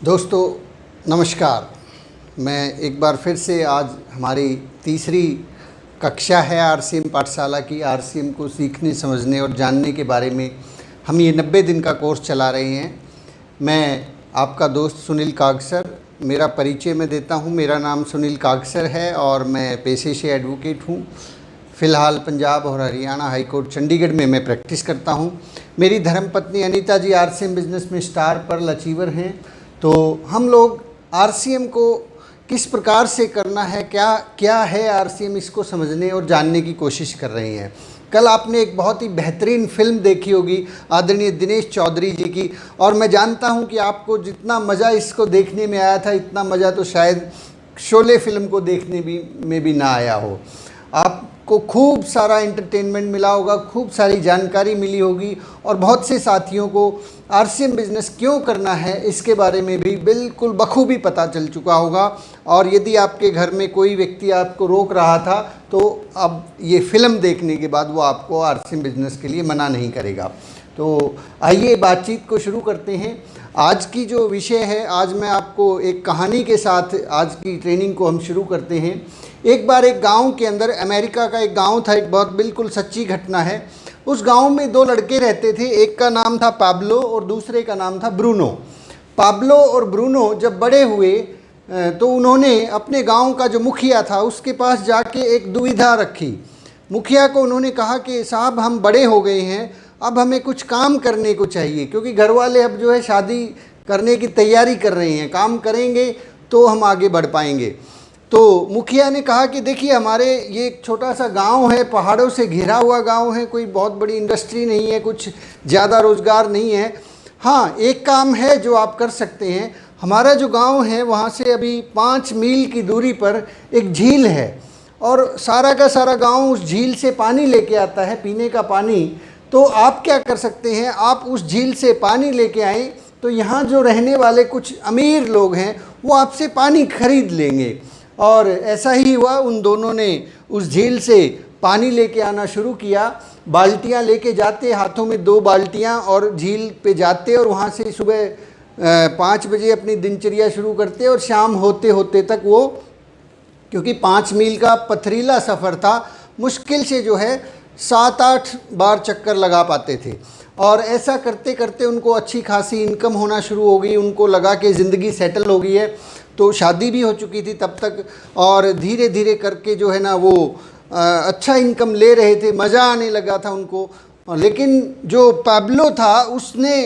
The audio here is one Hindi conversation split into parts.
दोस्तों नमस्कार। मैं एक बार फिर से आज हमारी तीसरी कक्षा है आरसीएम पाठशाला की। आरसीएम को सीखने, समझने और जानने के बारे में हम ये 90 दिन का कोर्स चला रहे हैं। मैं आपका दोस्त सुनील कागसर, मेरा परिचय मैं देता हूँ। मेरा नाम सुनील कागसर है और मैं पेशे से एडवोकेट हूँ। फ़िलहाल पंजाब और हरियाणा हाई कोर्ट चंडीगढ़ में मैं प्रैक्टिस करता हूँ। मेरी धर्मपत्नी अनीता जी आरसीएम बिजनेस में स्टार पर्ल अचीवर हैं। तो हम लोग आरसीएम को किस प्रकार से करना है, क्या है आरसीएम, इसको समझने और जानने की कोशिश कर रहे हैं। कल आपने एक बहुत ही बेहतरीन फिल्म देखी होगी आदरणीय दिनेश चौधरी जी की, और मैं जानता हूं कि आपको जितना मज़ा इसको देखने में आया था, इतना मज़ा तो शायद शोले फिल्म को देखने में भी ना आया हो। आपको खूब सारा एंटरटेनमेंट मिला होगा, खूब सारी जानकारी मिली होगी, और बहुत से साथियों को आरसीएम बिज़नेस क्यों करना है इसके बारे में भी बिल्कुल बखूबी पता चल चुका होगा। और यदि आपके घर में कोई व्यक्ति आपको रोक रहा था तो अब ये फिल्म देखने के बाद वो आपको आरसीएम बिज़नेस के लिए मना नहीं करेगा। तो आइए बातचीत को शुरू करते हैं। आज की जो विषय है, आज मैं आपको एक कहानी के साथ आज की ट्रेनिंग को हम शुरू करते हैं। एक बार एक गांव के अंदर, अमेरिका का एक गांव था, एक बहुत बिल्कुल सच्ची घटना है। उस गांव में दो लड़के रहते थे, एक का नाम था पाब्लो और दूसरे का नाम था ब्रूनो। पाब्लो और ब्रूनो जब बड़े हुए तो उन्होंने अपने गांव का जो मुखिया था उसके पास जाके एक दुविधा रखी। मुखिया को उन्होंने कहा कि साहब, हम बड़े हो गए हैं, अब हमें कुछ काम करने को चाहिए, क्योंकि घर वाले अब जो है शादी करने की तैयारी कर रहे हैं। काम करेंगे तो हम आगे बढ़ पाएंगे। तो मुखिया ने कहा कि देखिए, हमारे ये एक छोटा सा गांव है, पहाड़ों से घिरा हुआ गांव है, कोई बहुत बड़ी इंडस्ट्री नहीं है, कुछ ज़्यादा रोज़गार नहीं है। हाँ, एक काम है जो आप कर सकते हैं। हमारा जो गांव है वहाँ से अभी 5 मील की दूरी पर एक झील है, और सारा का सारा गांव उस झील से पानी लेके आता है, पीने का पानी। तो आप क्या कर सकते हैं, आप उस झील से पानी लेके आएँ तो यहाँ जो रहने वाले कुछ अमीर लोग हैं वो आपसे पानी खरीद लेंगे। और ऐसा ही हुआ। उन दोनों ने उस झील से पानी लेके आना शुरू किया। बाल्टियाँ लेके जाते, हाथों में 2 बाल्टियाँ, और झील पे जाते, और वहाँ से सुबह 5 बजे अपनी दिनचर्या शुरू करते, और शाम होते होते तक वो, क्योंकि 5 मील का पथरीला सफ़र था, मुश्किल से जो है 7-8 बार चक्कर लगा पाते थे। और ऐसा करते करते उनको अच्छी खासी इनकम होना शुरू हो गई। उनको लगा कि ज़िंदगी सेटल हो गई है। तो शादी भी हो चुकी थी तब तक, और धीरे धीरे करके जो है ना वो अच्छा इनकम ले रहे थे, मज़ा आने लगा था उनको। लेकिन जो पाब्लो था, उसने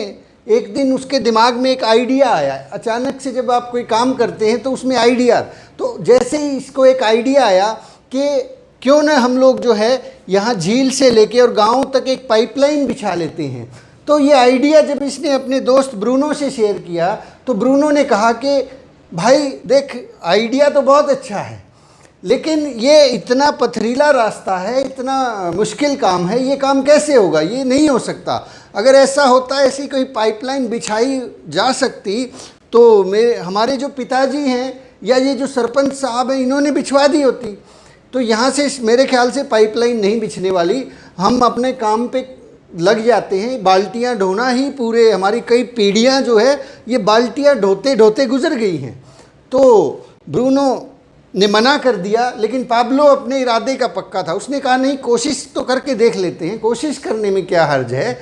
एक दिन, उसके दिमाग में एक आइडिया आया। अचानक से जब आप कोई काम करते हैं तो उसमें आइडिया, तो जैसे ही इसको एक आइडिया आया कि क्यों ना हम लोग जो है यहाँ झील से लेके और गांव तक एक पाइपलाइन बिछा लेते हैं। तो ये आइडिया जब इसने अपने दोस्त ब्रूनो से शेयर किया तो ब्रूनो ने कहा कि भाई देख, आइडिया तो बहुत अच्छा है, लेकिन ये इतना पथरीला रास्ता है, इतना मुश्किल काम है, ये काम कैसे होगा, ये नहीं हो सकता। अगर ऐसा होता, ऐसी कोई पाइपलाइन बिछाई जा सकती तो हमारे जो पिताजी हैं या ये जो सरपंच साहब हैं, इन्होंने बिछवा दी होती। तो यहाँ से मेरे ख्याल से पाइपलाइन नहीं बिछने वाली, हम अपने काम पे लग जाते हैं। बाल्टियाँ ढोना ही, पूरे हमारी कई पीढ़ियाँ जो है ये बाल्टियाँ ढोते ढोते गुजर गई हैं। तो ब्रूनो ने मना कर दिया, लेकिन पाब्लो अपने इरादे का पक्का था। उसने कहा नहीं, कोशिश तो करके देख लेते हैं, कोशिश करने में क्या हर्ज है।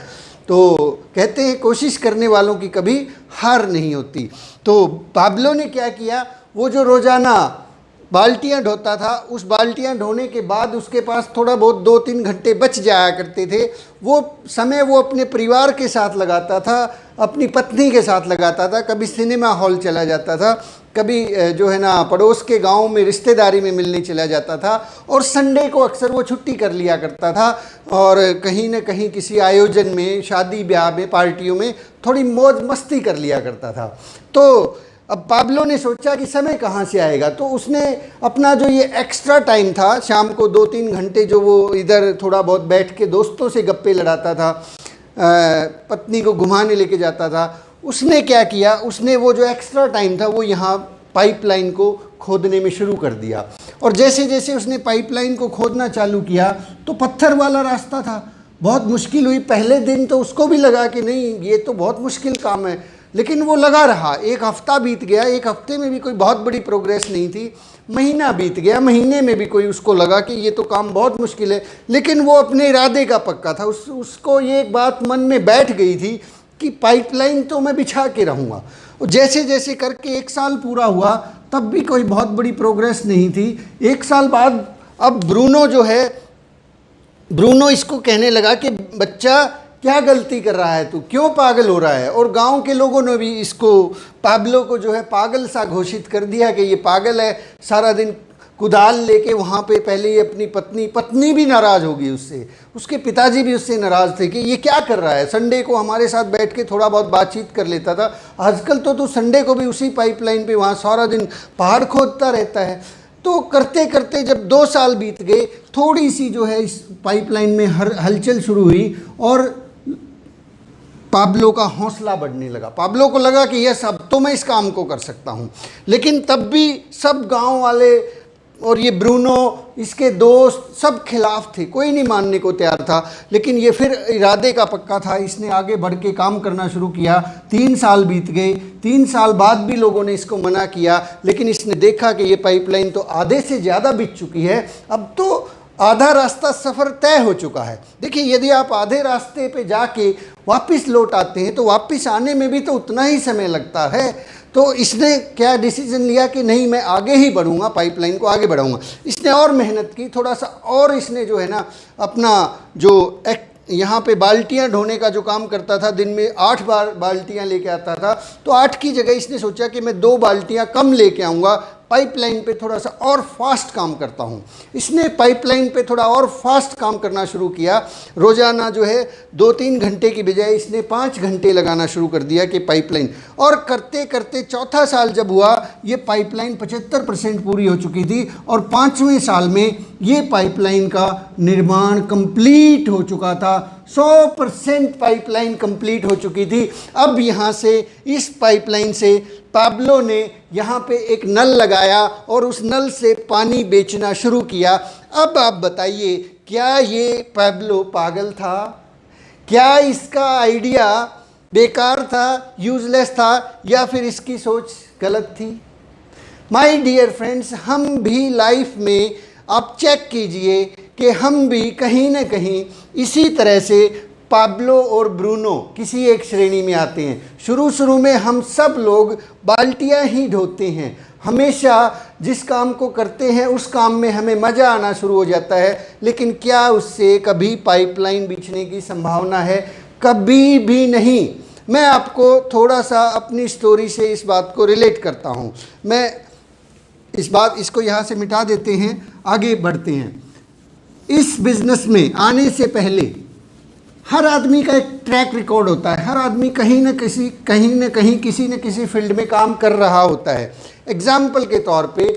तो कहते हैं कोशिश करने वालों की कभी हार नहीं होती। तो पाब्लो ने क्या किया, वो जो रोज़ाना बाल्टियाँ ढोता था, उस बाल्टियाँ ढोने के बाद उसके पास थोड़ा बहुत 2-3 घंटे बच जाया करते थे। वो समय वो अपने परिवार के साथ लगाता था, अपनी पत्नी के साथ लगाता था, कभी सिनेमा हॉल चला जाता था, कभी जो है ना पड़ोस के गांव में रिश्तेदारी में मिलने चला जाता था, और संडे को अक्सर वो छुट्टी कर लिया करता था, और कहीं न कहीं किसी आयोजन में, शादी ब्याह में, पार्टियों में थोड़ी मौज मस्ती कर लिया करता था। तो अब पाब्लो ने सोचा कि समय कहाँ से आएगा, तो उसने अपना जो ये एक्स्ट्रा टाइम था, शाम को 2-3 घंटे जो वो इधर थोड़ा बहुत बैठ के दोस्तों से गप्पे लड़ाता था, पत्नी को घुमाने लेके जाता था, उसने क्या किया, उसने वो जो एक्स्ट्रा टाइम था वो यहाँ पाइपलाइन को खोदने में शुरू कर दिया। और जैसे जैसे उसने पाइपलाइन को खोदना चालू किया तो पत्थर वाला रास्ता था, बहुत मुश्किल हुई। पहले दिन तो उसको भी लगा कि नहीं, ये तो बहुत मुश्किल काम है, लेकिन वो लगा रहा। एक हफ्ता बीत गया, एक हफ्ते में भी कोई बहुत बड़ी प्रोग्रेस नहीं थी। महीना बीत गया, महीने में भी कोई उसको लगा कि ये तो काम बहुत मुश्किल है, लेकिन वो अपने इरादे का पक्का था। उसको ये एक बात मन में बैठ गई थी कि पाइपलाइन तो मैं बिछा के रहूँगा। जैसे जैसे करके 1 साल पूरा हुआ, तब भी कोई बहुत बड़ी प्रोग्रेस नहीं थी। 1 साल बाद अब ब्रूनो जो है, ब्रूनो इसको कहने लगा कि बच्चा क्या गलती कर रहा है तू, क्यों पागल हो रहा है। और गांव के लोगों ने भी इसको, पाब्लो को जो है पागल सा घोषित कर दिया कि ये पागल है, सारा दिन कुदाल लेके वहाँ पे। पहले ये अपनी पत्नी भी नाराज़ होगी उससे, उसके पिताजी भी उससे नाराज़ थे कि ये क्या कर रहा है। संडे को हमारे साथ बैठ के थोड़ा बहुत बातचीत कर लेता था, आजकल तो तू संडे को भी उसी पाइपलाइन पे वहाँ सारा दिन पहाड़ खोदता रहता है। तो करते करते जब 2 साल बीत गए, थोड़ी सी जो है इस पाइपलाइन में हलचल शुरू हुई और पाब्लो का हौसला बढ़ने लगा। पाब्लो को लगा कि यह सब तो मैं इस काम को कर सकता हूँ। लेकिन तब भी सब गांव वाले और ये ब्रूनो, इसके दोस्त सब खिलाफ थे, कोई नहीं मानने को तैयार था। लेकिन ये फिर इरादे का पक्का था, इसने आगे बढ़ के काम करना शुरू किया। 3 साल बीत गए, 3 साल बाद भी लोगों ने इसको मना किया, लेकिन इसने देखा कि ये पाइपलाइन तो आधे से ज़्यादा बीत चुकी है, अब तो आधा रास्ता सफ़र तय हो चुका है। देखिए, यदि आप आधे रास्ते पे जाके वापस लौट आते हैं तो वापस आने में भी तो उतना ही समय लगता है। तो इसने क्या डिसीजन लिया कि नहीं, मैं आगे ही बढ़ूंगा, पाइपलाइन को आगे बढ़ाऊंगा। इसने और मेहनत की थोड़ा सा, और इसने जो है ना अपना जो यहाँ पे बाल्टियाँ ढोने का जो काम करता था, दिन में 8 बार बाल्टियाँ लेके आता था, तो 8 की जगह इसने सोचा कि मैं 2 बाल्टियाँ कम लेके आऊँगा, पाइपलाइन पे थोड़ा सा और फास्ट काम करता हूँ। इसने पाइपलाइन पे थोड़ा और फास्ट काम करना शुरू किया। रोज़ाना जो है 2-3 घंटे की बजाय इसने 5 घंटे लगाना शुरू कर दिया कि पाइपलाइन, और करते करते 4था साल जब हुआ, ये पाइपलाइन 75% पूरी हो चुकी थी और 5वें साल में ये पाइपलाइन का निर्माण कंप्लीट हो चुका था। 100% पाइपलाइन कंप्लीट हो चुकी थी। अब यहाँ से, इस पाइपलाइन से पाब्लो ने यहाँ पे एक नल लगाया और उस नल से पानी बेचना शुरू किया। अब आप बताइए, क्या ये पाब्लो पागल था? क्या इसका आइडिया बेकार था, यूजलेस था, या फिर इसकी सोच गलत थी? माय डियर फ्रेंड्स, हम भी लाइफ में आप चेक कीजिए कि हम भी कहीं ना कहीं इसी तरह से पाब्लो और ब्रूनो किसी एक श्रेणी में आते हैं। शुरू में हम सब लोग बाल्टियाँ ही ढोते हैं। हमेशा जिस काम को करते हैं उस काम में हमें मज़ा आना शुरू हो जाता है, लेकिन क्या उससे कभी पाइपलाइन बिछने की संभावना है? कभी भी नहीं। मैं आपको थोड़ा सा अपनी स्टोरी से इस बात को रिलेट करता हूँ। मैं इसको यहाँ से मिटा देते हैं, आगे बढ़ते हैं। इस बिज़नेस में आने से पहले हर आदमी का एक ट्रैक रिकॉर्ड होता है। हर आदमी कहीं न कहीं किसी न किसी फील्ड में काम कर रहा होता है। एग्जाम्पल के तौर पे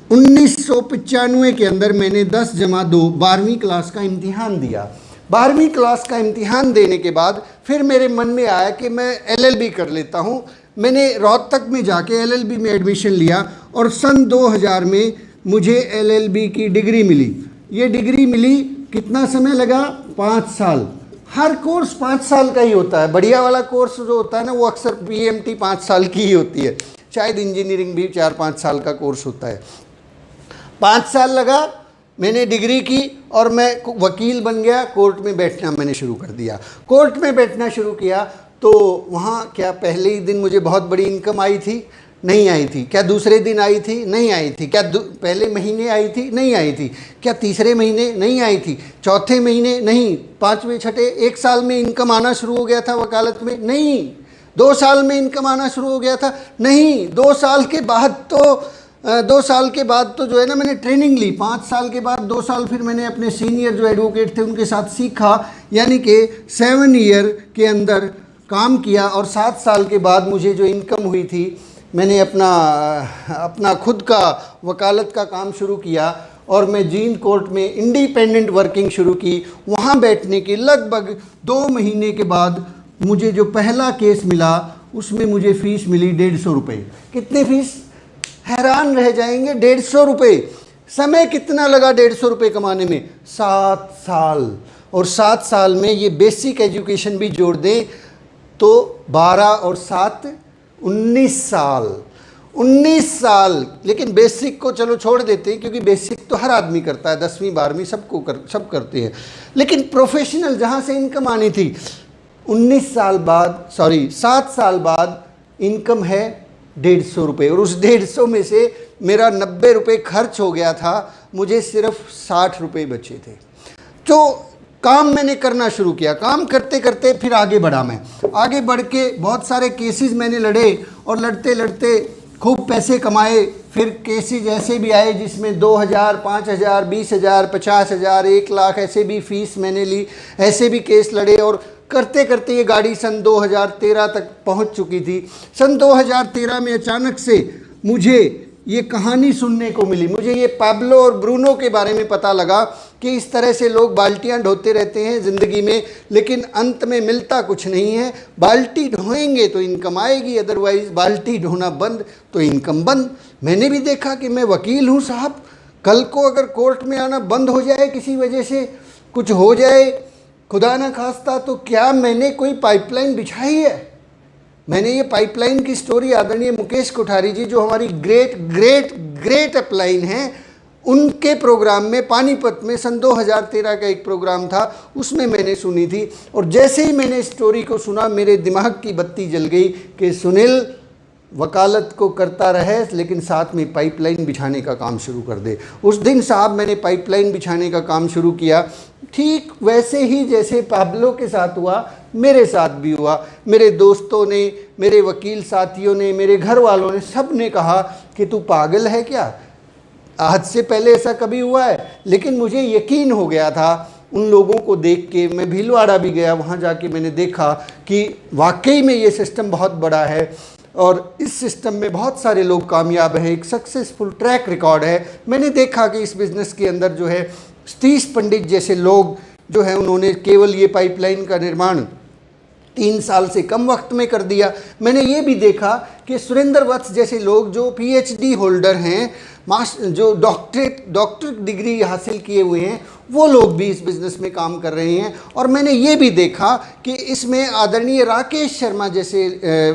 1995 के अंदर मैंने 10+2 12वीं क्लास का इम्तिहान दिया। 12वीं क्लास का इम्तिहान देने के बाद फिर मेरे मन में आया कि मैं LLB कर लेता हूँ। मैंने रोहतक में जाके LLB में एडमिशन लिया और सन 2000 में मुझे LLB की डिग्री मिली। ये डिग्री मिली, कितना समय लगा? 5 साल। हर कोर्स 5 साल का ही होता है। बढ़िया वाला कोर्स जो होता है ना, वो अक्सर PMT 5 साल की ही होती है। शायद इंजीनियरिंग भी 4-5 साल का कोर्स होता है। 5 साल लगा, मैंने डिग्री की और मैं वकील बन गया। कोर्ट में बैठना मैंने शुरू कर दिया। कोर्ट में बैठना शुरू किया तो वहाँ क्या पहले ही दिन मुझे बहुत बड़ी इनकम आई थी? नहीं आई थी। क्या दूसरे दिन आई थी? नहीं आई थी। क्या पहले महीने आई थी? नहीं आई थी। क्या तीसरे महीने? नहीं आई थी। चौथे महीने? नहीं। 5वें, छठे, 1 साल में इनकम आना शुरू हो गया था वकालत में? नहीं। 2 साल में इनकम आना शुरू हो गया था? नहीं। 2 साल के बाद तो जो है ना, मैंने ट्रेनिंग ली। 5 साल के बाद 2 साल फिर मैंने अपने सीनियर जो एडवोकेट थे उनके साथ सीखा, यानी कि 7 ईयर के अंदर काम किया। और 7 साल के बाद मुझे जो इनकम हुई थी, मैंने अपना खुद का वकालत का काम शुरू किया और मैं जींद कोर्ट में इंडिपेंडेंट वर्किंग शुरू की। वहाँ बैठने के लगभग 2 महीने के बाद मुझे जो पहला केस मिला उसमें मुझे फ़ीस मिली 150 रुपये। कितनी फ़ीस? हैरान रह जाएंगे, 150 रुपये। समय कितना लगा 150 रुपये कमाने में? 7 साल। और 7 साल में ये बेसिक एजुकेशन भी जोड़ दें, तो 12 और 7 19 साल, 19 साल। लेकिन बेसिक को चलो छोड़ देते हैं, क्योंकि बेसिक तो हर आदमी करता है, 10वीं 12वीं सब करते हैं। लेकिन प्रोफेशनल जहाँ से इनकम आनी थी, 7 साल बाद इनकम है 150 रुपये, और उस 150 में से मेरा 90 रुपये खर्च हो गया था, मुझे सिर्फ 60 रुपये बचे थे। तो काम मैंने करना शुरू किया, काम करते करते फिर आगे बढ़ा। मैं आगे बढ़ के बहुत सारे केसेस मैंने लड़े, और लड़ते लड़ते खूब पैसे कमाए। फिर केसेस ऐसे भी आए जिसमें 2000, 5000, 20000, 50000, 1 लाख ऐसे भी फीस मैंने ली, ऐसे भी केस लड़े। और करते करते ये गाड़ी सन 2013 तक पहुंच चुकी थी। सन 2013 में अचानक से मुझे ये कहानी सुनने को मिली, मुझे ये पाब्लो और ब्रूनो के बारे में पता लगा कि इस तरह से लोग बाल्टियां ढोते रहते हैं ज़िंदगी में, लेकिन अंत में मिलता कुछ नहीं है। बाल्टी ढोएंगे तो इनकम आएगी, अदरवाइज़ बाल्टी ढोना बंद तो इनकम बंद। मैंने भी देखा कि मैं वकील हूँ साहब, कल को अगर कोर्ट में आना बंद हो जाए, किसी वजह से कुछ हो जाए, खुदा न खास्ता, तो क्या मैंने कोई पाइपलाइन बिछाई है? मैंने ये पाइपलाइन की स्टोरी आदरणीय मुकेश कोठारी जी, जो हमारी ग्रेट ग्रेट ग्रेट अपलाइन हैं, उनके प्रोग्राम में पानीपत में सन 2013 का एक प्रोग्राम था, उसमें मैंने सुनी थी। और जैसे ही मैंने स्टोरी को सुना, मेरे दिमाग की बत्ती जल गई कि सुनील वकालत को करता रहे, लेकिन साथ में पाइपलाइन बिछाने का काम शुरू कर दे। उस दिन साहब मैंने पाइपलाइन बिछाने का काम शुरू किया, ठीक वैसे ही जैसे पाब्लो के साथ हुआ, मेरे साथ भी हुआ। मेरे दोस्तों ने, मेरे वकील साथियों ने, मेरे घर वालों ने, सब ने कहा कि तू पागल है क्या, आज से पहले ऐसा कभी हुआ है? लेकिन मुझे यकीन हो गया था उन लोगों को देख के। मैं भीलवाड़ा भी गया, वहाँ जाके मैंने देखा कि वाकई में ये सिस्टम बहुत बड़ा है, और इस सिस्टम में बहुत सारे लोग कामयाब हैं, एक सक्सेसफुल ट्रैक रिकॉर्ड है। मैंने देखा कि इस बिज़नेस के अंदर जो है सतीश पंडित जैसे लोग जो हैं, उन्होंने केवल ये पाइपलाइन का निर्माण 3 साल से कम वक्त में कर दिया। मैंने ये भी देखा कि सुरेंद्र वत्स जैसे लोग जो PhD होल्डर हैं, जो डॉक्टर डिग्री हासिल किए हुए हैं, वो लोग भी इस बिज़नेस में काम कर रहे हैं। और मैंने ये भी देखा कि इसमें आदरणीय राकेश शर्मा जैसे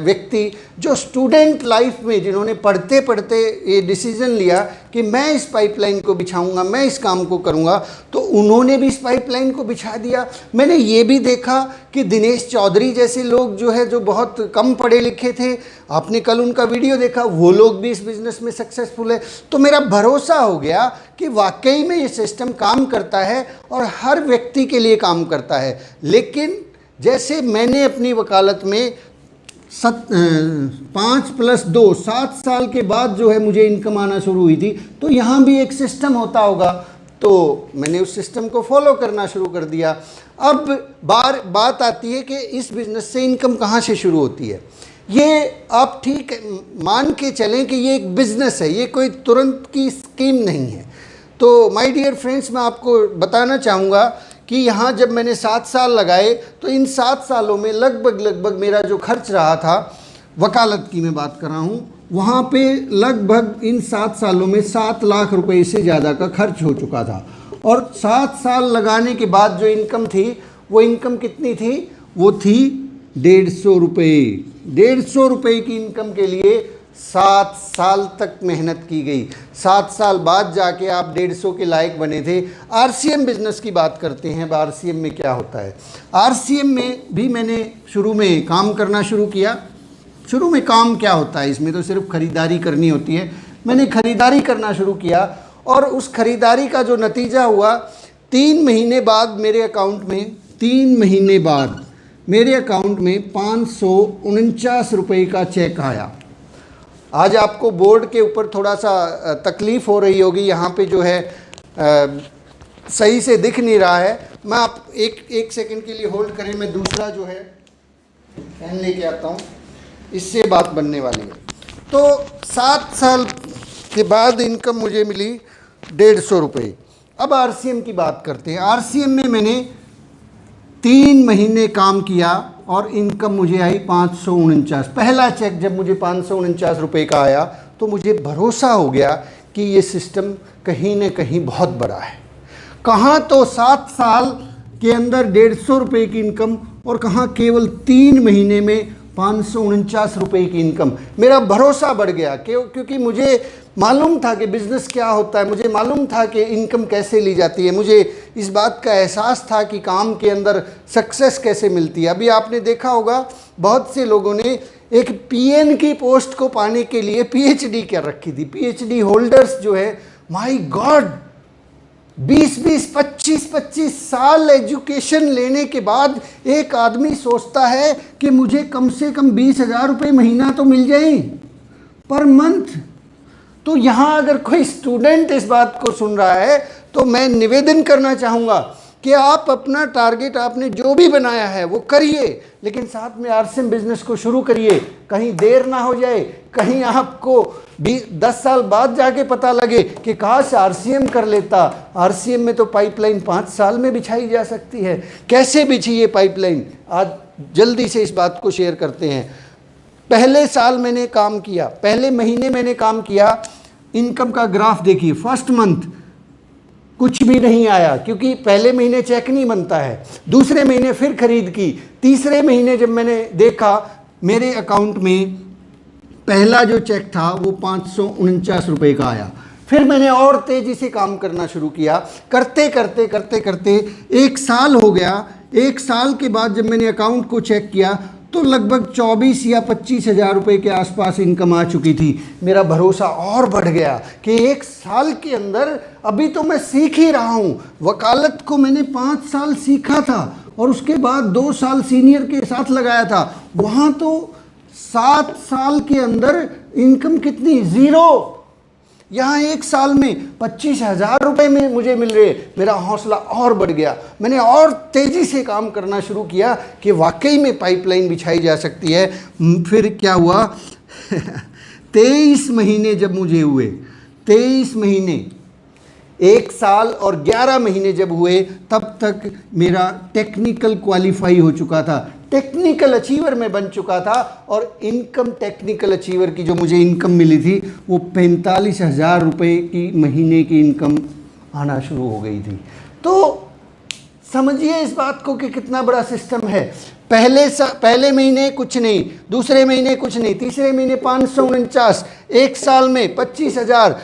व्यक्ति, जो स्टूडेंट लाइफ में, जिन्होंने पढ़ते पढ़ते ये डिसीज़न लिया कि मैं इस पाइपलाइन को बिछाऊंगा, मैं इस काम को करूंगा, तो उन्होंने भी इस पाइपलाइन को बिछा दिया। मैंने ये भी देखा कि दिनेश चौधरी जैसे लोग जो है, जो बहुत कम पढ़े लिखे थे, आपने कल उनका वीडियो देखा, वो लोग भी इस बिज़नेस में सक्सेसफुल है। तो मेरा भरोसा हो गया कि वाकई में ये सिस्टम काम करता है और हर व्यक्ति के लिए काम करता है। लेकिन जैसे मैंने अपनी वकालत में 5+2 7 साल के बाद जो है मुझे इनकम आना शुरू हुई थी, तो यहाँ भी एक सिस्टम होता होगा, तो मैंने उस सिस्टम को फॉलो करना शुरू कर दिया। अब बात आती है कि इस बिज़नेस से इनकम कहाँ से शुरू होती है। ये आप ठीक मान के चलें कि ये एक बिज़नेस है, ये कोई तुरंत की स्कीम नहीं है। तो माय डियर फ्रेंड्स, मैं आपको बताना चाहूँगा कि यहाँ जब मैंने 7 साल लगाए, तो इन 7 सालों में लगभग मेरा जो खर्च रहा था, वकालत की मैं बात कर रहा हूँ, वहाँ पे लगभग इन 7 सालों में 7 लाख रुपए से ज़्यादा का खर्च हो चुका था। और 7 साल लगाने के बाद जो इनकम थी, वो इनकम कितनी थी? वो थी 150 रुपये। 150 रुपये की इनकम के लिए 7 साल तक मेहनत की गई। 7 साल बाद जाके आप 150 के लायक बने थे। RCM बिज़नेस की बात करते हैं। अब RCM में क्या होता है? RCM में भी मैंने शुरू में काम करना शुरू किया। शुरू में काम क्या होता है? इसमें तो सिर्फ ख़रीदारी करनी होती है। मैंने ख़रीदारी करना शुरू किया, और उस ख़रीदारी का जो नतीजा हुआ, 3 महीने बाद मेरे अकाउंट में 3 महीने बाद मेरे अकाउंट में 549 रुपये का चेक आया। आज आपको बोर्ड के ऊपर थोड़ा सा तकलीफ़ हो रही होगी, यहाँ पे जो है सही से दिख नहीं रहा है। मैं आप एक सेकंड के लिए होल्ड करें, मैं दूसरा जो है पेन लेके आता हूँ, इससे बात बनने वाली है। तो 7 साल के बाद इनकम मुझे मिली 150 रुपये। अब RCM की बात करते हैं। RCM में मैंने 3 महीने काम किया और इनकम मुझे आई 549। पहला चेक जब मुझे 549 रुपये का आया, तो मुझे भरोसा हो गया कि ये सिस्टम कहीं न कहीं बहुत बड़ा है। कहाँ तो 7 साल के अंदर 150 रुपये की इनकम और कहाँ केवल 3 महीने में 549 रुपये की इनकम। मेरा भरोसा बढ़ गया क्योंकि मुझे मालूम था कि बिज़नेस क्या होता है, मुझे मालूम था कि इनकम कैसे ली जाती है, मुझे इस बात का एहसास था कि काम के अंदर सक्सेस कैसे मिलती है। अभी आपने देखा होगा बहुत से लोगों ने एक पीएन की पोस्ट को पाने के लिए पीएचडी कर रखी थी। पीएचडी होल्डर्स जो है, माय गॉड, 20-20, 25-25 साल एजुकेशन लेने के बाद एक आदमी सोचता है कि मुझे कम से कम 20,000 रुपये महीना तो मिल जाए पर मंथ। तो यहाँ अगर कोई स्टूडेंट इस बात को सुन रहा है तो मैं निवेदन करना चाहूँगा कि आप अपना टारगेट आपने जो भी बनाया है वो करिए, लेकिन साथ में आरसीएम बिजनेस को शुरू करिए। कहीं देर ना हो जाए, कहीं आपको 10 साल बाद जाके पता लगे कि काश आरसीएम कर लेता। आरसीएम में तो पाइपलाइन 5 साल में बिछाई जा सकती है। कैसे बिछी ये पाइपलाइन, आज जल्दी से इस बात को शेयर करते हैं। पहले साल मैंने काम किया, पहले महीने मैंने काम किया, इनकम का ग्राफ देखिए। फर्स्ट मंथ कुछ भी नहीं आया क्योंकि पहले महीने चेक नहीं बनता है। दूसरे महीने फिर खरीद की। तीसरे महीने जब मैंने देखा मेरे अकाउंट में पहला जो चेक था वो 549 रुपये का आया। फिर मैंने और तेज़ी से काम करना शुरू किया। करते करते करते करते 1 साल हो गया। 1 साल के बाद जब मैंने अकाउंट को चेक किया तो लगभग 24 या 25 हज़ार रुपये के आसपास इनकम आ चुकी थी। मेरा भरोसा और बढ़ गया कि 1 साल के अंदर, अभी तो मैं सीख ही रहा हूँ। वकालत को मैंने 5 साल सीखा था और उसके बाद 2 साल सीनियर के साथ लगाया था। वहाँ तो 7 साल के अंदर इनकम कितनी, 0। यहाँ 1 साल में 25,000 रुपये में मुझे मिल रहे। मेरा हौसला और बढ़ गया। मैंने और तेज़ी से काम करना शुरू किया कि वाकई में पाइपलाइन बिछाई जा सकती है। फिर क्या हुआ 23 महीने जब मुझे हुए, 23 महीने, 1 साल और 11 महीने जब हुए, तब तक मेरा टेक्निकल क्वालिफाई हो चुका था, टेक्निकल अचीवर में बन चुका था। और इनकम, टेक्निकल अचीवर की जो मुझे इनकम मिली थी वो 45,000 रुपये की महीने की इनकम आना शुरू हो गई थी। तो समझिए इस बात को कि कितना बड़ा सिस्टम है। पहले महीने कुछ नहीं, दूसरे महीने कुछ नहीं, तीसरे महीने 549, 1 साल में 25,000,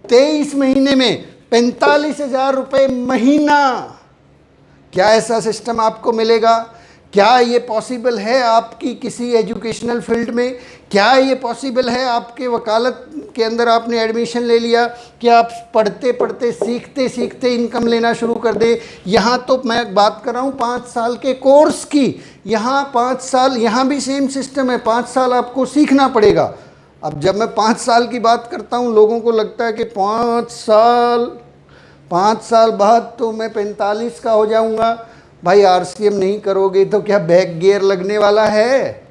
23 महीने में 45,000 रुपये महीना। क्या ऐसा सिस्टम आपको मिलेगा? क्या ये पॉसिबल है आपकी किसी एजुकेशनल फील्ड में? क्या ये पॉसिबल है आपके वकालत के अंदर आपने एडमिशन ले लिया कि आप पढ़ते पढ़ते सीखते सीखते इनकम लेना शुरू कर दे? यहाँ तो मैं बात कर रहा हूँ 5 साल के कोर्स की। यहाँ 5 साल, यहाँ भी सेम सिस्टम है, 5 साल आपको सीखना पड़ेगा। अब जब मैं 5 साल की बात करता हूँ, लोगों को लगता है कि 5 साल बाद तो मैं 45 का हो जाऊँगा। भाई आरसीएम नहीं करोगे तो क्या बैक गियर लगने वाला है?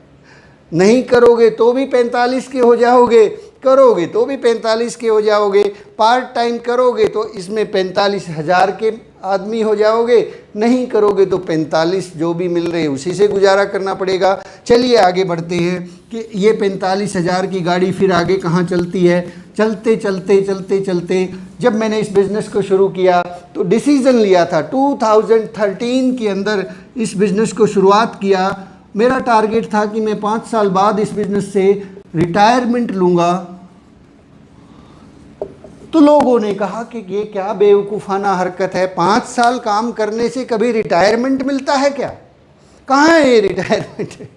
नहीं करोगे तो भी 45 के हो जाओगे, करोगे तो भी 45 के हो जाओगे। पार्ट टाइम करोगे तो इसमें 45,000 के आदमी हो जाओगे, नहीं करोगे तो 45 जो भी मिल रहे उसी से गुजारा करना पड़ेगा। चलिए आगे बढ़ते हैं कि ये 45,000 की गाड़ी फिर आगे कहाँ चलती है। चलते चलते चलते चलते जब मैंने इस बिज़नेस को शुरू किया तो डिसीज़न लिया था 2013 के अंदर इस बिज़नेस को शुरुआत किया। मेरा टारगेट था कि मैं 5 साल बाद इस बिज़नेस से रिटायरमेंट लूँगा। तो लोगों ने कहा कि ये क्या बेवकूफ़ाना हरकत है, 5 साल काम करने से कभी रिटायरमेंट मिलता है क्या? कहाँ है ये रिटायरमेंट?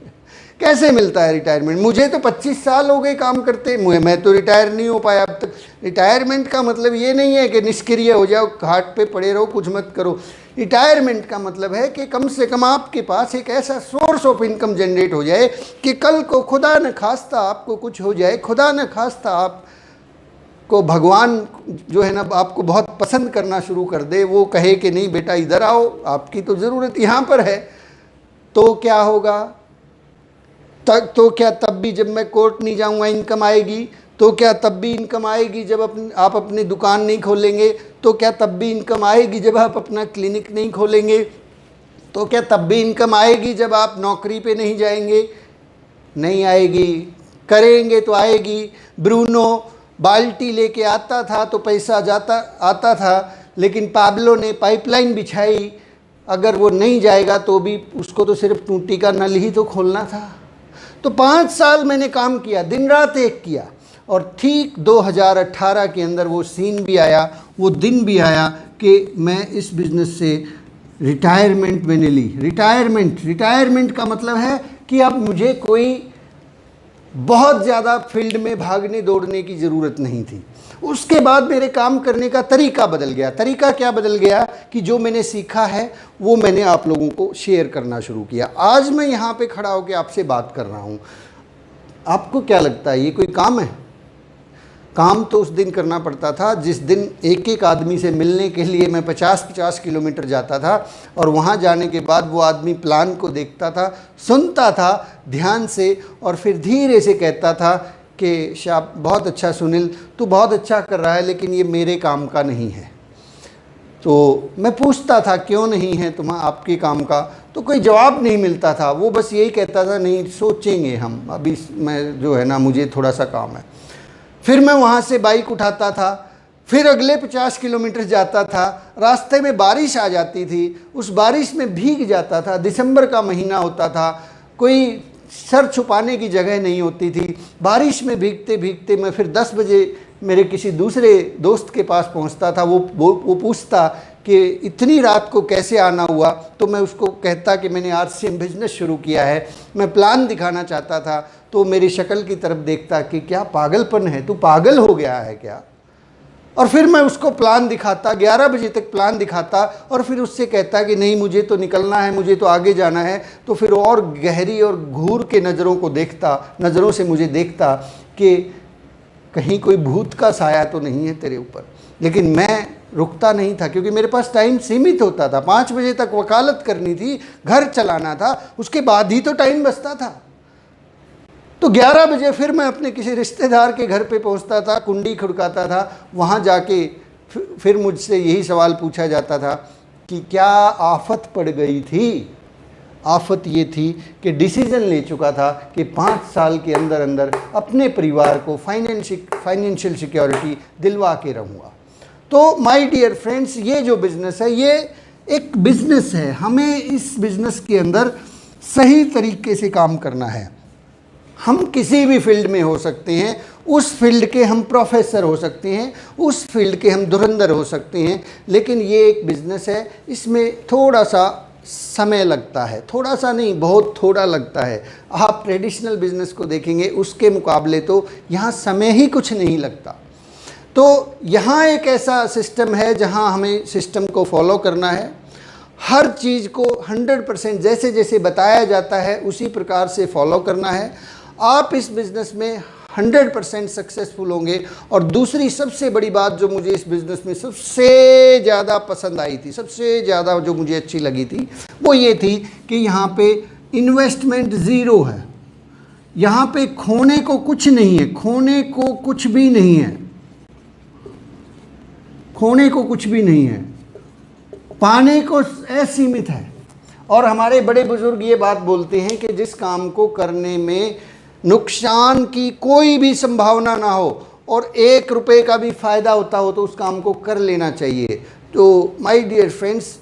कैसे मिलता है रिटायरमेंट? मुझे तो 25 साल हो गए काम करते, मैं तो रिटायर नहीं हो पाया अब तक। रिटायरमेंट का मतलब ये नहीं है कि निष्क्रिय हो जाओ, घाट पे पड़े रहो, कुछ मत करो। रिटायरमेंट का मतलब है कि कम से कम आपके पास एक ऐसा सोर्स ऑफ इनकम जनरेट हो जाए कि कल को खुदा न खास्ता आपको कुछ हो जाए, खुदा न खास्ता आप को भगवान जो है ना आपको बहुत पसंद करना शुरू कर दे, वो कहे कि नहीं बेटा इधर आओ, आपकी तो ज़रूरत यहाँ पर है। तो क्या होगा? तो क्या तब भी जब मैं कोर्ट नहीं जाऊँगा इनकम आएगी? तो क्या तब भी इनकम आएगी जब आप अपनी दुकान नहीं खोलेंगे? तो क्या तब भी इनकम आएगी जब आप अपना क्लिनिक नहीं खोलेंगे? तो क्या तब भी इनकम आएगी जब आप नौकरी पे नहीं जाएंगे? नहीं आएगी। करेंगे तो आएगी। ब्रूनो बाल्टी लेके आता था तो पैसा आता था, लेकिन पाब्लो ने पाइपलाइन बिछाई, अगर वो नहीं जाएगा तो भी उसको तो सिर्फ टूटी का नल ही तो खोलना था। तो 5 साल मैंने काम किया, दिन रात एक किया, और ठीक 2018 के अंदर वो सीन भी आया, वो दिन भी आया कि मैं इस बिज़नेस से रिटायरमेंट मैंने ली। रिटायरमेंट का मतलब है कि अब मुझे कोई बहुत ज़्यादा फील्ड में भागने दौड़ने की ज़रूरत नहीं थी। उसके बाद मेरे काम करने का तरीका बदल गया। तरीका क्या बदल गया कि जो मैंने सीखा है वो मैंने आप लोगों को शेयर करना शुरू किया। आज मैं यहाँ पे खड़ा होकर आपसे बात कर रहा हूँ। आपको क्या लगता है ये कोई काम है? काम तो उस दिन करना पड़ता था जिस दिन एक एक आदमी से मिलने के लिए मैं 50-50 किलोमीटर जाता था, और वहाँ जाने के बाद वो आदमी प्लान को देखता था, सुनता था ध्यान से, और फिर धीरे से कहता था कि शाह बहुत अच्छा सुनील, तू बहुत अच्छा कर रहा है, लेकिन ये मेरे काम का नहीं है। तो मैं पूछता था क्यों नहीं है तुम्हारा आपके काम का, तो कोई जवाब नहीं मिलता था। वो बस यही कहता था नहीं सोचेंगे हम, अभी मैं जो है ना मुझे थोड़ा सा काम है। फिर मैं वहाँ से बाइक उठाता था, फिर अगले 50 किलोमीटर जाता था। रास्ते में बारिश आ जाती थी, उस बारिश में भीग जाता था। दिसंबर का महीना होता था, कोई सर छुपाने की जगह नहीं होती थी। बारिश में भीगते भीगते मैं फिर 10 बजे मेरे किसी दूसरे दोस्त के पास पहुंचता था। वो पूछता कि इतनी रात को कैसे आना हुआ, तो मैं उसको कहता कि मैंने आरसीएम बिजनेस शुरू किया है, मैं प्लान दिखाना चाहता था। तो मेरी शक्ल की तरफ देखता कि क्या पागलपन है, तू पागल हो गया है क्या? और फिर मैं उसको प्लान दिखाता, 11 बजे तक प्लान दिखाता, और फिर उससे कहता कि नहीं मुझे तो निकलना है, मुझे तो आगे जाना है। तो फिर और गहरी और घूर के नज़रों से मुझे देखता कि कहीं कोई भूत का साया तो नहीं है तेरे ऊपर। लेकिन मैं रुकता नहीं था, क्योंकि मेरे पास टाइम सीमित होता था। 5 बजे तक वकालत करनी थी, घर चलाना था, उसके बाद ही तो टाइम बचता था। तो 11 बजे फिर मैं अपने किसी रिश्तेदार के घर पे पहुंचता था, कुंडी खड़काता था। वहाँ जाके फिर मुझसे यही सवाल पूछा जाता था कि क्या आफत पड़ गई थी? आफत ये थी कि डिसीजन ले चुका था कि 5 साल के अंदर अंदर अपने परिवार को फाइनेंशियल सिक्योरिटी दिलवा के रहूँगा। तो माय डियर फ्रेंड्स, ये जो बिज़नेस है ये एक बिज़नेस है। हमें इस बिज़नेस के अंदर सही तरीके से काम करना है। हम किसी भी फील्ड में हो सकते हैं, उस फील्ड के हम प्रोफेसर हो सकते हैं, उस फील्ड के हम धुरंधर हो सकते हैं, लेकिन ये एक बिज़नेस है, इसमें थोड़ा सा समय लगता है। थोड़ा सा नहीं, बहुत थोड़ा लगता है। आप ट्रेडिशनल बिज़नेस को देखेंगे उसके मुकाबले तो यहाँ समय ही कुछ नहीं लगता। तो यहाँ एक ऐसा सिस्टम है जहाँ हमें सिस्टम को फॉलो करना है। हर चीज़ को 100% जैसे जैसे बताया जाता है उसी प्रकार से फॉलो करना है। आप इस बिज़नेस में 100% सक्सेसफुल होंगे। और दूसरी सबसे बड़ी बात जो मुझे इस बिज़नेस में सबसे ज़्यादा पसंद आई थी, सबसे ज़्यादा जो मुझे अच्छी लगी थी, वो ये थी कि यहाँ पे इन्वेस्टमेंट ज़ीरो है। यहाँ पे खोने को कुछ नहीं है, खोने को कुछ भी नहीं है, खोने को कुछ भी नहीं है, पाने को असीमित है। और हमारे बड़े बुजुर्ग ये बात बोलते हैं कि जिस काम को करने में नुकसान की कोई भी संभावना ना हो और 1 रुपये का भी फ़ायदा होता हो तो उस काम को कर लेना चाहिए। तो माय डियर फ्रेंड्स,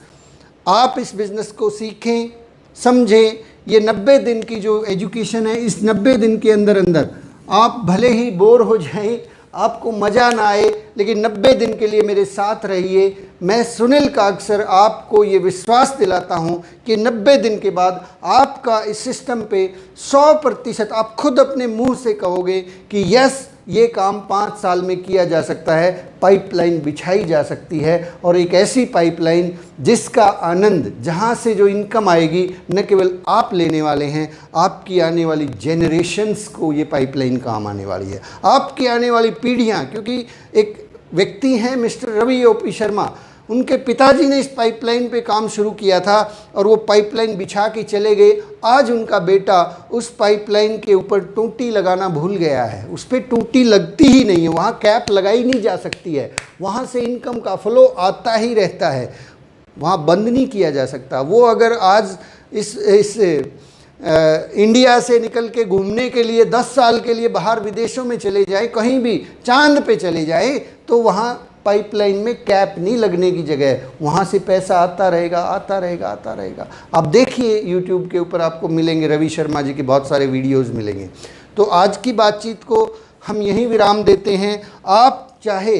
आप इस बिज़नेस को सीखें, समझें। ये 90 दिन की जो एजुकेशन है, इस 90 दिन के अंदर अंदर आप भले ही बोर हो जाएं, आपको मज़ा ना आए, लेकिन 90 दिन के लिए मेरे साथ रहिए। मैं सुनील कागसर आपको ये विश्वास दिलाता हूँ कि 90 दिन के बाद आपका इस सिस्टम पे 100% आप खुद अपने मुंह से कहोगे कि यस, ये काम 5 साल में किया जा सकता है। पाइपलाइन बिछाई जा सकती है, और एक ऐसी पाइपलाइन जिसका आनंद, जहाँ से जो इनकम आएगी न केवल आप लेने वाले हैं, आपकी आने वाली जेनरेशन्स को ये पाइपलाइन काम आने वाली है, आपकी आने वाली पीढ़ियाँ। क्योंकि एक व्यक्ति हैं मिस्टर रवि ओपी शर्मा, उनके पिताजी ने इस पाइपलाइन पे काम शुरू किया था और वो पाइपलाइन बिछा के चले गए। आज उनका बेटा उस पाइपलाइन के ऊपर टूटी लगाना भूल गया है, उस पर टूटी लगती ही नहीं है, वहाँ कैप लगाई नहीं जा सकती है, वहाँ से इनकम का फ्लो आता ही रहता है, वहाँ बंद नहीं किया जा सकता। वो अगर आज इस इंडिया से निकल के घूमने के लिए 10 साल के लिए बाहर विदेशों में चले जाए, कहीं भी चांद पे चले जाए, तो वहाँ पाइपलाइन में कैप नहीं लगने की जगह है, वहाँ से पैसा आता रहेगा आता रहेगा आता रहेगा। आप देखिए यूट्यूब के ऊपर आपको मिलेंगे, रवि शर्मा जी के बहुत सारे वीडियोज़ मिलेंगे। तो आज की बातचीत को हम यहीं विराम देते हैं। आप चाहे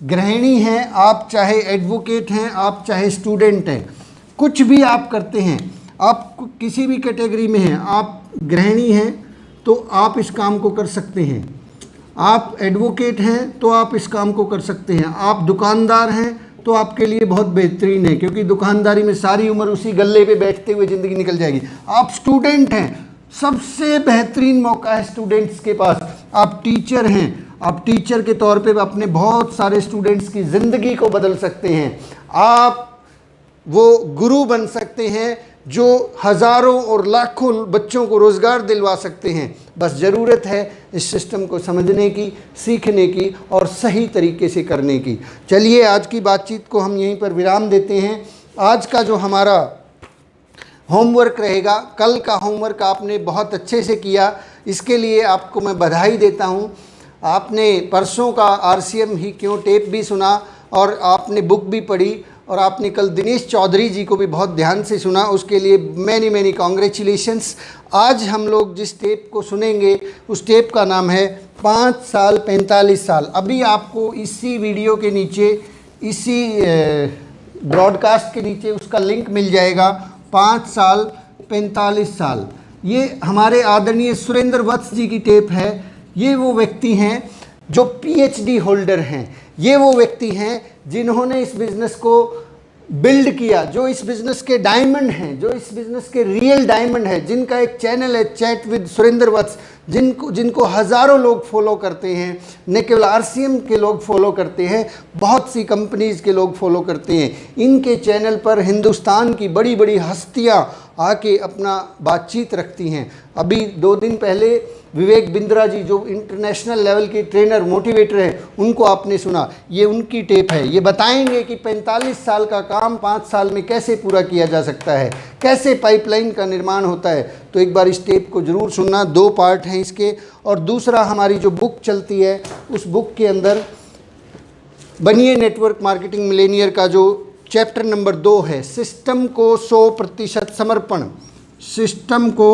गृहिणी हैं, आप चाहे एडवोकेट हैं, आप चाहे स्टूडेंट हैं, कुछ भी आप करते हैं, आप किसी भी कैटेगरी में हैं, आप गृहिणी हैं तो आप इस काम को कर सकते हैं, आप एडवोकेट हैं तो आप इस काम को कर सकते हैं, आप दुकानदार हैं तो आपके लिए बहुत बेहतरीन है, क्योंकि दुकानदारी में सारी उम्र उसी गल्ले पे बैठते हुए ज़िंदगी निकल जाएगी। आप स्टूडेंट हैं, सबसे बेहतरीन मौका है स्टूडेंट्स के पास। आप टीचर हैं, आप टीचर के तौर पे अपने बहुत सारे स्टूडेंट्स की ज़िंदगी को बदल सकते हैं। आप वो गुरु बन सकते हैं जो हज़ारों और लाखों बच्चों को रोज़गार दिलवा सकते हैं। बस ज़रूरत है इस सिस्टम को समझने की, सीखने की और सही तरीके से करने की। चलिए आज की बातचीत को हम यहीं पर विराम देते हैं। आज का जो हमारा होमवर्क रहेगा, कल का होमवर्क आपने बहुत अच्छे से किया, इसके लिए आपको मैं बधाई देता हूँ। आपने परसों का RCM ही क्यों टेप भी सुना और आपने बुक भी पढ़ी और आपने कल दिनेश चौधरी जी को भी बहुत ध्यान से सुना, उसके लिए मैनी मैनी कॉन्ग्रेचुलेशंस। आज हम लोग जिस टेप को सुनेंगे उस टेप का नाम है 5 साल 45 साल। अभी आपको इसी वीडियो के नीचे, इसी ब्रॉडकास्ट के नीचे उसका लिंक मिल जाएगा। 5 साल 45 साल, ये हमारे आदरणीय सुरेंद्र वत्स जी की टेप है। ये वो व्यक्ति हैं जो PhD होल्डर हैं, ये वो व्यक्ति हैं जिन्होंने इस बिज़नेस को बिल्ड किया, जो इस बिज़नेस के डायमंड हैं, जो इस बिज़नेस के रियल डायमंड हैं, जिनका एक चैनल है चैट विद सुरेंद्र वत्स, जिनको हज़ारों लोग फॉलो करते हैं। न केवल RCM के लोग फॉलो करते हैं, बहुत सी कंपनीज़ के लोग फॉलो करते हैं। इनके चैनल पर हिंदुस्तान की बड़ी बड़ी हस्तियां आके अपना बातचीत रखती हैं। अभी 2 दिन पहले विवेक बिंद्रा जी जो इंटरनेशनल लेवल के ट्रेनर मोटिवेटर हैं, उनको आपने सुना, ये उनकी टेप है। ये बताएंगे कि 45 साल का काम 5 साल में कैसे पूरा किया जा सकता है, कैसे पाइपलाइन का निर्माण होता है। तो एक बार इस टेप को ज़रूर सुनना। 2 पार्ट हैं इसके। और दूसरा, हमारी जो बुक चलती है उस बुक के अंदर बनिए नेटवर्क मार्केटिंग मिलेनियर का जो चैप्टर नंबर 2 है, सिस्टम को 100% समर्पण, सिस्टम को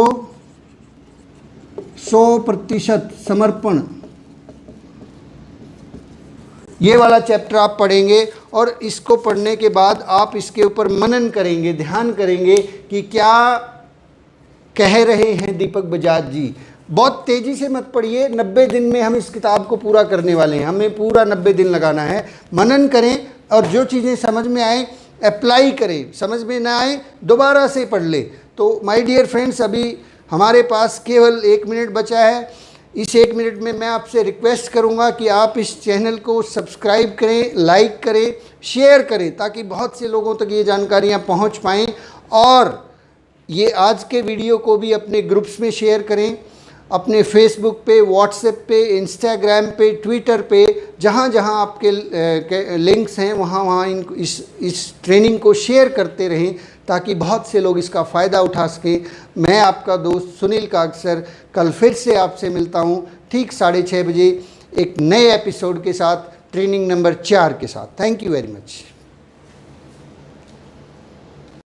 100% समर्पण, ये वाला चैप्टर आप पढ़ेंगे और इसको पढ़ने के बाद आप इसके ऊपर मनन करेंगे, ध्यान करेंगे कि क्या कह रहे हैं दीपक बजाज जी। बहुत तेज़ी से मत पढ़िए, 90 दिन में हम इस किताब को पूरा करने वाले हैं, हमें पूरा 90 दिन लगाना है। मनन करें और जो चीज़ें समझ में आए अप्लाई करें, समझ में ना आए दोबारा से पढ़ ले। तो माय डियर फ्रेंड्स, अभी हमारे पास केवल 1 मिनट बचा है। इस 1 मिनट में मैं आपसे रिक्वेस्ट करूंगा कि आप इस चैनल को सब्सक्राइब करें, लाइक करें, शेयर करें, ताकि बहुत से लोगों तक ये जानकारियाँ पहुँच पाएँ। और ये आज के वीडियो को भी अपने ग्रुप्स में शेयर करें, अपने फेसबुक पे, व्हाट्सएप पे, इंस्टाग्राम पे, ट्विटर पे, जहाँ जहाँ आपके लिंक्स हैं वहाँ इस ट्रेनिंग को शेयर करते रहें, ताकि बहुत से लोग इसका फ़ायदा उठा सकें। मैं आपका दोस्त सुनील कागसर कल फिर से आपसे मिलता हूँ ठीक 6:30 बजे एक नए एपिसोड के साथ, ट्रेनिंग नंबर 4 के साथ। Thank you very much.